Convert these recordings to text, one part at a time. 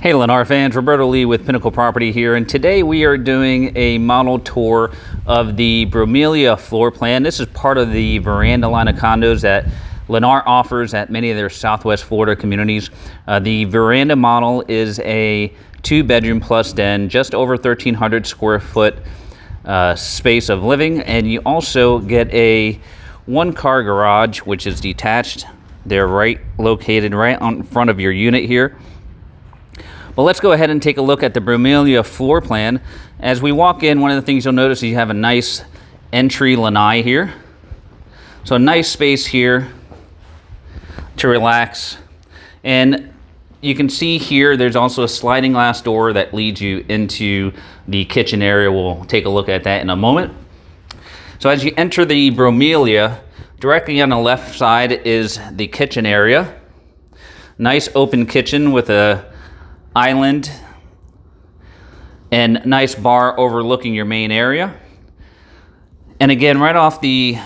Hey Lennar fans, Roberto with Pinnacle Property here, and today we are doing a model tour of the Bromelia floor plan. This is part of the veranda line of condos that Lennar offers at many of their Southwest Florida communities. The veranda model is a 2-bedroom plus den, just over 1,300 square foot space of living, and you also get a 1-car garage, which is detached. They're located right in front of your unit here. Well, let's go ahead and take a look at the Bromelia floor plan. As we walk in, one of the things you'll notice is you have a nice entry lanai here. So a nice space here to relax. And you can see here there's also a sliding glass door that leads you into the kitchen area. We'll take a look at that in a moment. So as you enter the Bromelia, directly on the left side is the kitchen area. Nice open kitchen with a island and nice bar overlooking your main area. And again, right off the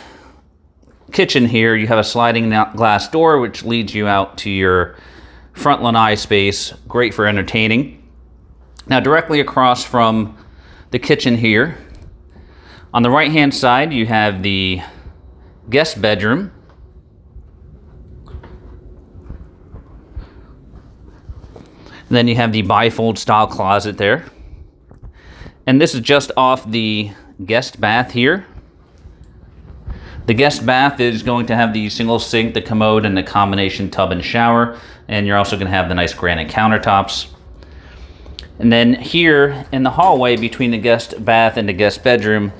kitchen here, you have a sliding glass door which leads you out to your front lanai space, great for entertaining. Now directly across from the kitchen here, on the right hand side you have the guest bedroom. And then you have the bifold style closet there. And this is just off the guest bath here. The guest bath is going to have the single sink, the commode, and the combination tub and shower. And you're also going to have the nice granite countertops. And then here in the hallway between the guest bath and the guest bedroom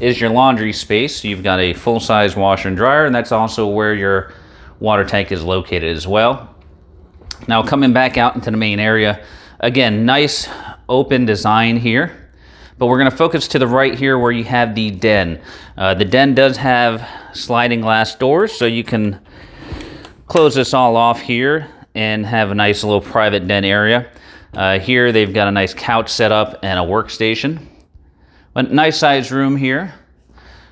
is your laundry space. You've got a full-size washer and dryer, and that's also where your water tank is located as well. Now coming back out into the main area, again, nice open design here, but we're going to focus to the right here where you have the den. The den does have sliding glass doors, so you can close this all off here and have a nice little private den area. Here they've got a nice couch set up and a workstation. A nice sized room here,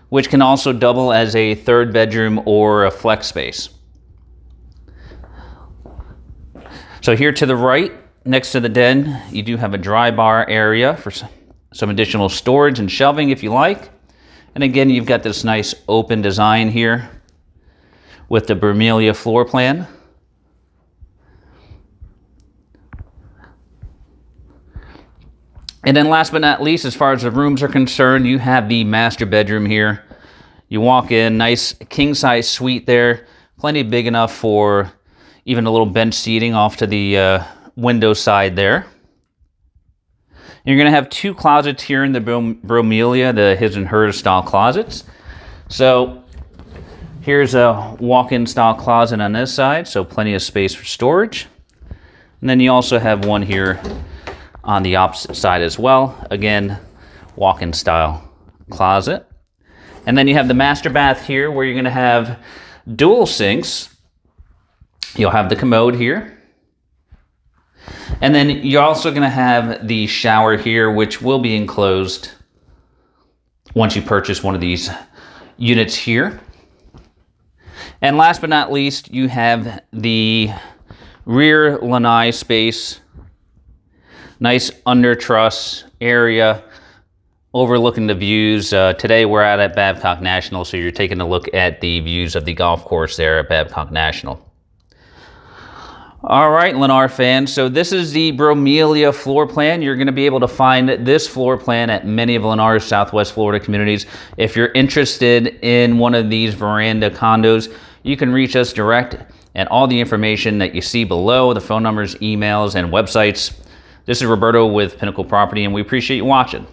which can also double as a 3rd bedroom or a flex space. So here to the right, next to the den, you do have a dry bar area for some additional storage and shelving if you like. And again, you've got this nice open design here with the Bromelia floor plan. And then last but not least, as far as the rooms are concerned, you have the master bedroom here. You walk in, nice king-size suite there, plenty big enough for even a little bench seating off to the window side there. You're going to have 2 closets here in the Bromelia, the his and hers style closets. So here's a walk-in style closet on this side, so plenty of space for storage. And then you also have one here on the opposite side as well. Again, walk-in style closet. And then you have the master bath here where you're going to have dual sinks. You'll have the commode here. And then you're also going to have the shower here, which will be enclosed once you purchase one of these units here. And last but not least, you have the rear lanai space. Nice under truss area overlooking the views. Today we're out at Babcock National, so you're taking a look at the views of the golf course there at Babcock National. All right, Lennar fans, so this is the Bromelia floor plan. You're going to be able to find this floor plan at many of Lennar's Southwest Florida communities. If you're interested in one of these veranda condos, you can reach us direct, and all the information that you see below, the phone numbers, emails, and websites. This is Roberto with Pinnacle Property, and we appreciate you watching.